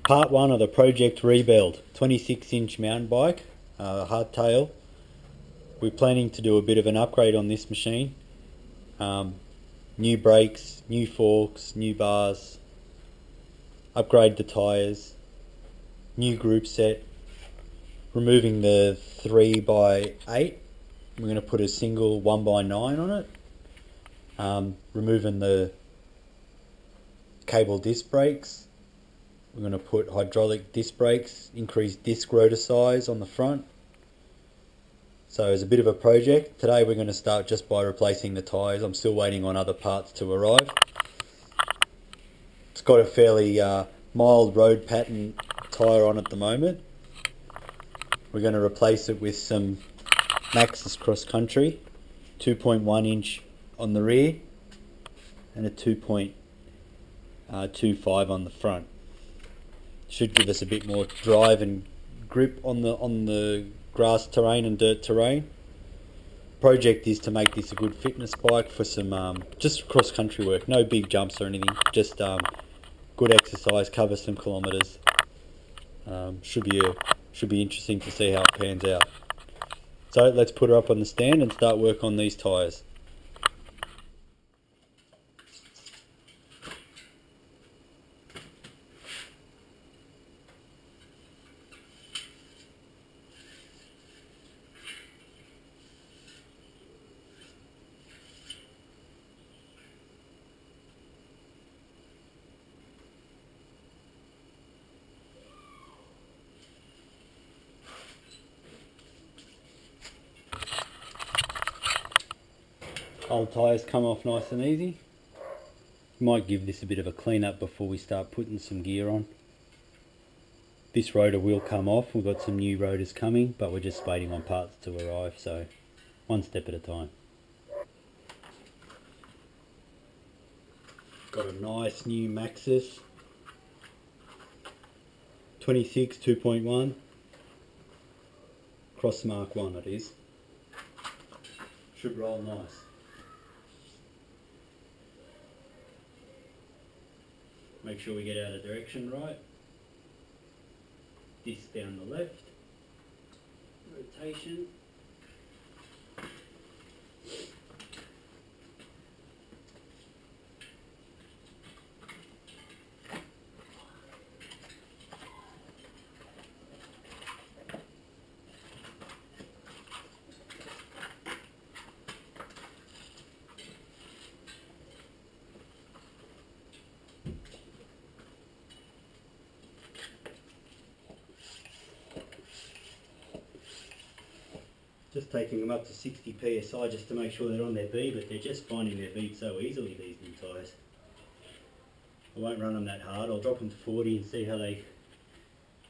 Part 1 of the Project Rebuild 26-inch mountain bike, hardtail. We're planning to do a bit of an upgrade on this machine. New brakes, new forks, new bars, upgrade the tyres, new group set, removing the 3x8. We're going to put a single 1x9 on it, removing the cable disc brakes. We're going to put hydraulic disc brakes, increase disc rotor size on the front. So it's a bit of a project. Today we're going to start just by replacing the tyres. I'm still waiting on other parts to arrive. It's got a fairly mild road pattern tyre on at the moment. We're going to replace it with some Maxxis Cross Country, 2.1 inch on the rear and a 2.25 on the front. Should give us a bit more drive and grip on the grass terrain and dirt terrain. Project is to make this a good fitness bike for some just cross country work. No big jumps or anything, just good exercise, cover some kilometres. Should be interesting to see how it pans out. So let's put her up on the stand and start work on these tyres. Old tyres come off nice and easy. Might give this a bit of a clean up before we start putting some gear on. This rotor will come off. We've got some new rotors coming, but we're just waiting on parts to arrive, so one step at a time. Got a nice new Maxxis 26 2.1 Cross Mark 1 it is. Should roll nice. Make sure we get out of direction right. Disc down the left. Rotation. Just taking them up to 60 psi just to make sure they're on their bead, but they're just finding their bead so easily, these new tyres. I won't run them that hard. I'll drop them to 40 and see how they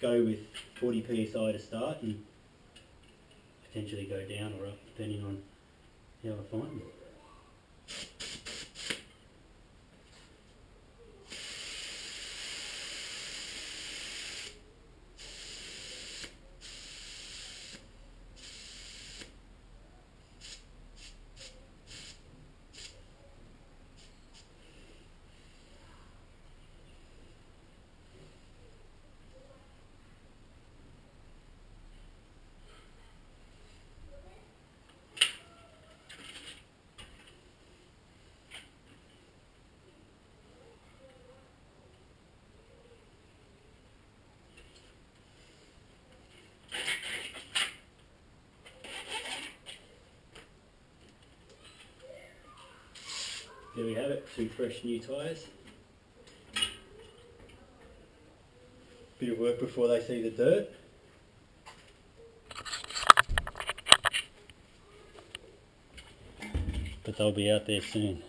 go with 40 psi to start, and potentially go down or up depending on how I find them. There we have it, 2 fresh new tyres. Bit of work before they see the dirt. But they'll be out there soon.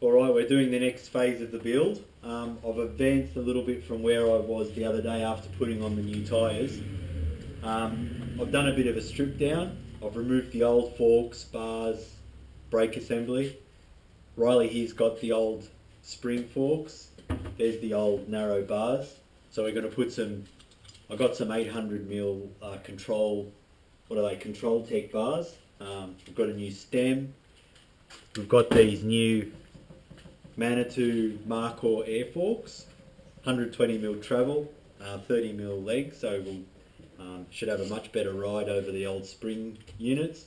Alright, we're doing the next phase of the build. I've advanced a little bit from where I was the other day after putting on the new tyres. I've done a bit of a strip down. I've removed the old forks, bars, brake assembly. Riley here's got the old spring forks. There's the old narrow bars. So we're going to put some, I got some 800mm Control Tech bars. We've got a new stem. we've got these new Manitou Markor air forks, 120mm travel, 30mm leg, so we'll should have a much better ride over the old spring units.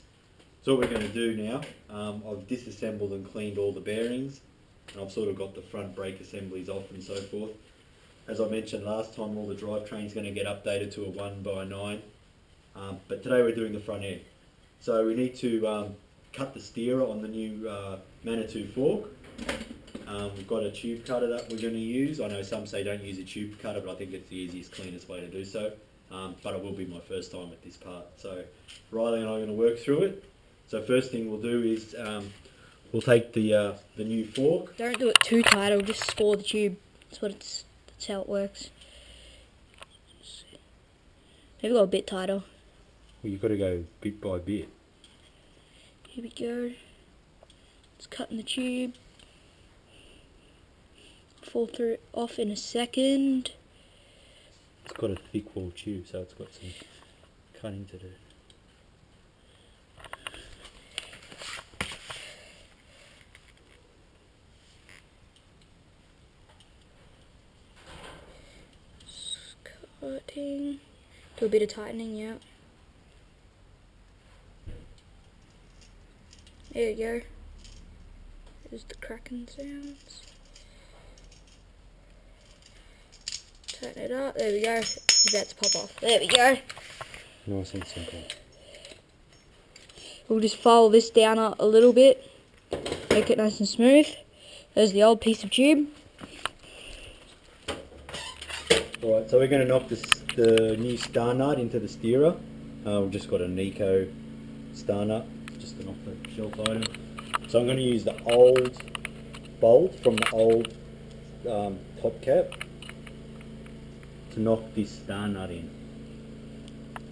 So what we're going to do now, I've disassembled and cleaned all the bearings, and I've sort of got the front brake assemblies off and so forth. As I mentioned last time, all the drivetrain's going to get updated to a 1x9, but today we're doing the front end. So we need to cut the steerer on the new Manitou fork. We've got a tube cutter that we're going to use. I know some say don't use a tube cutter, but I think it's the easiest, cleanest way to do so. But it will be my first time at this part. So Riley and I are going to work through it. So first thing we'll do is we'll take the new fork. Don't do it too tight, it'll just score the tube. That's how it works. Maybe go a bit tighter. Well, you've got to go bit by bit. Here we go. It's cutting the tube. Fall through off in a second. It's got a thick wall tube, so it's got some cutting to do. Cutting. Do a bit of tightening, yeah. There you go. There's the cracking sounds. Tighten it up. There we go. It's about to pop off. There we go. Nice and simple. We'll just file this down a little bit. Make it nice and smooth. There's the old piece of tube. Alright, so we're going to knock the new star nut into the steerer. We've just got a Nico star nut, just an off-the-shelf item. So I'm going to use the old bolt from the old top cap to knock this star nut in.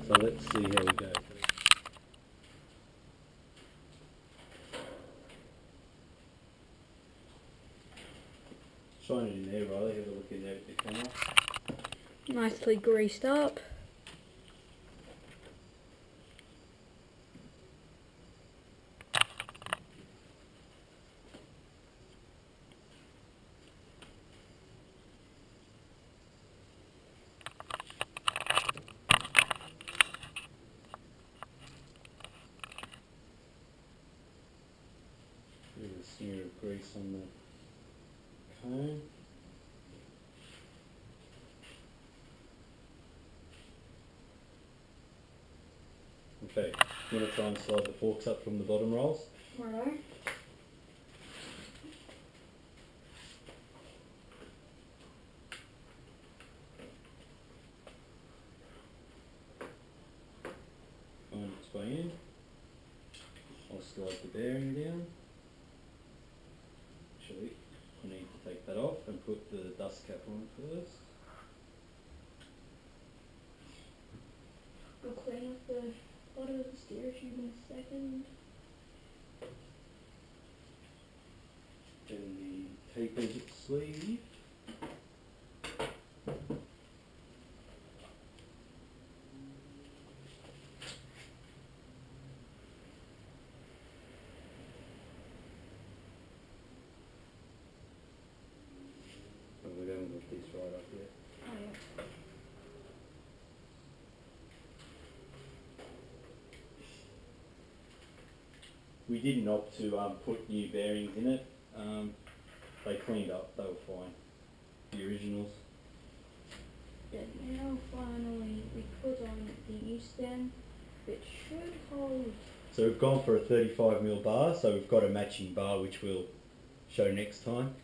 So let's see how we go. Shine it in there, Riley. Have a look in there with the camera. Nicely greased up. There's a smear of grease on the cone. Okay, I'm going to try and slide the forks up from the bottom rolls. Alright. Find its way in. I'll slide the bearing down. Actually, I need to take that off and put the dust cap on first. We'll clean up the bottom of the steer tube in a second. Then the tapered sleeve. And we're going with this right up here. Oh, yeah. We didn't opt to put new bearings in it. They cleaned up, they were fine. The originals. And now finally we put on the U-stem, which should hold. So we've gone for a 35mm bar, so we've got a matching bar which we'll show next time.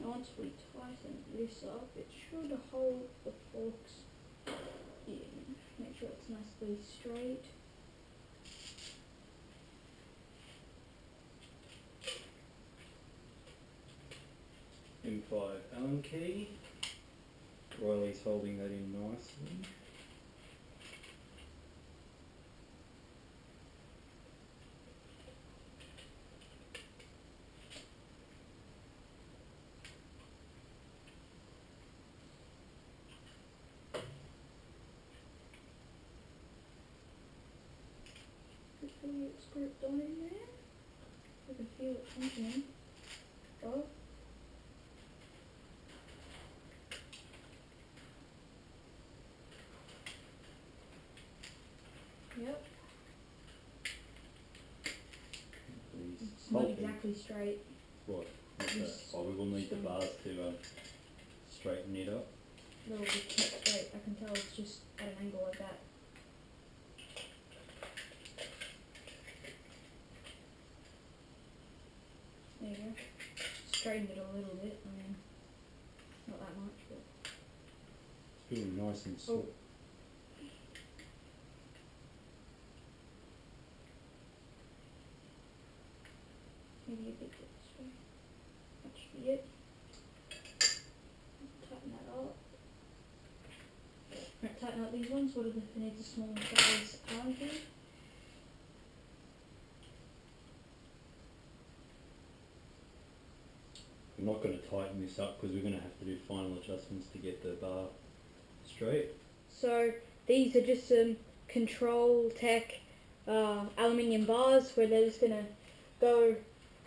Once we tighten this up, it should hold the forks in. Make sure it's nicely straight. M5 Allen key. Riley's holding that in nicely. hopefully it's gripped on in there. I can feel it tensioning. Oh. Yep. Please. It's not Whole thing. exactly straight. What? What's that? This Oh, we will need the string. bars to straighten it up. Little bit kept straight. I can tell it's just at an angle like that. There you go. Straighten it a little bit. I mean, not that much, but. It's feeling nice and Oh. soft. Maybe a bit this way. That should be it. Tighten that up. Right, tighten up these ones. What are the needs a small size arm here? We're not going to tighten this up because we're going to have to do final adjustments to get the bar straight. So these are just some Control Tech aluminium bars where they're just gonna go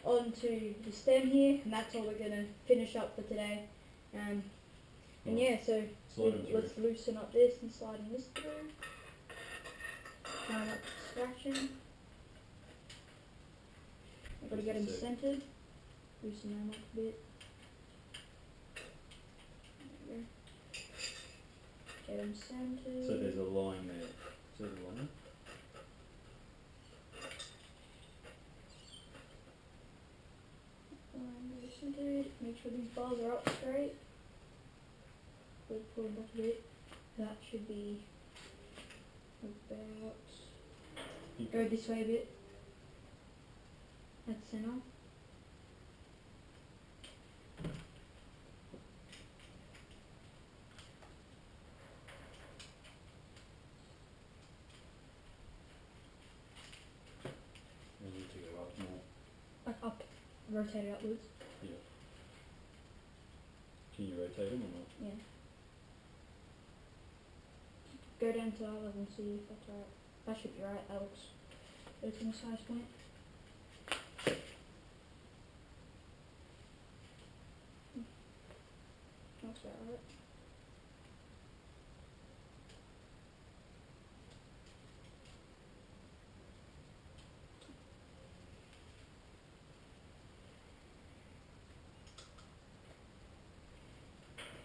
onto the stem here, and that's all we're gonna finish up for today. And yeah, so Slide them through. let's loosen up this and slide this through. Try not scratching. I've got to get them Just a sec. centered. Loosen them up a bit. There we go. Get them centered. So there's a line there. Is there a line? They're centered. Make sure these bars are up straight. Pull them back a bit. That should be about. Go this way a bit. That's center. We need to go up more. Like up. Rotate it upwards. Yeah. Can you rotate them or not? Yeah. Go down to our level and see if that's right. That should be right. That looks. It's in a size point. Looks about right.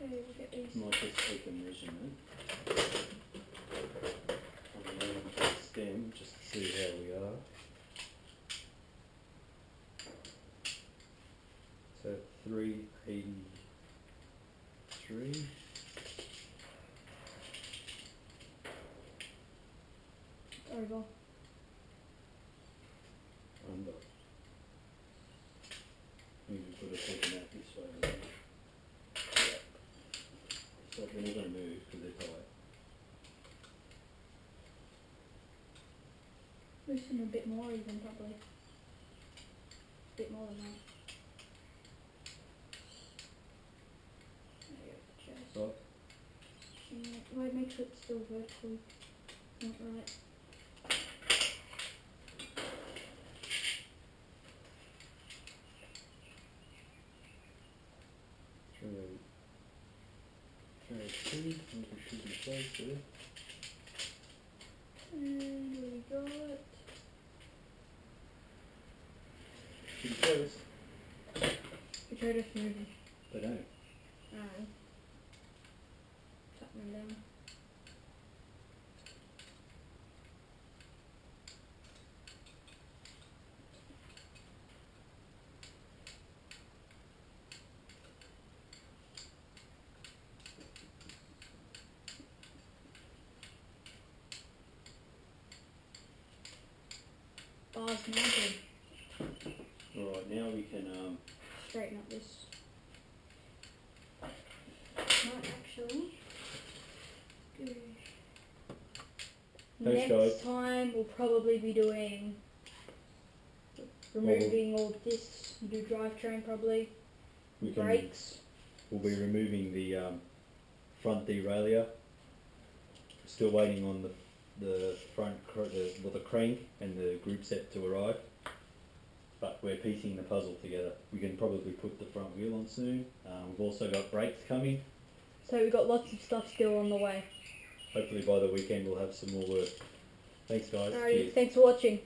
Okay, we'll get these. Might just take a measurement on the end of the stem just to see how we are. So 383. Over. Under. Maybe we could have taken that this way. Right? So they're not going to move because they're tight. Loosen a bit more even probably. A bit more than that. There you go, chest. So, Yeah, wait, make sure it's still vertically. Not right. try to see. I think we should be close there. And we got. Should be close. We try to move it. They don't. Tighten them down. Bars mounted. Alright, now we can Straighten up this. Might actually. Good. Thanks, Next guys. time we'll probably be doing removing all this, do drivetrain probably, we can brakes. we'll be removing the front derailleur. Still waiting on the the the crank and the group set to arrive. But we're piecing the puzzle together. We can probably put the front wheel on soon. We've also got brakes coming. So we've got lots of stuff still on the way. Hopefully by the weekend we'll have some more work. Thanks guys. Alrighty, Cheers. thanks for watching.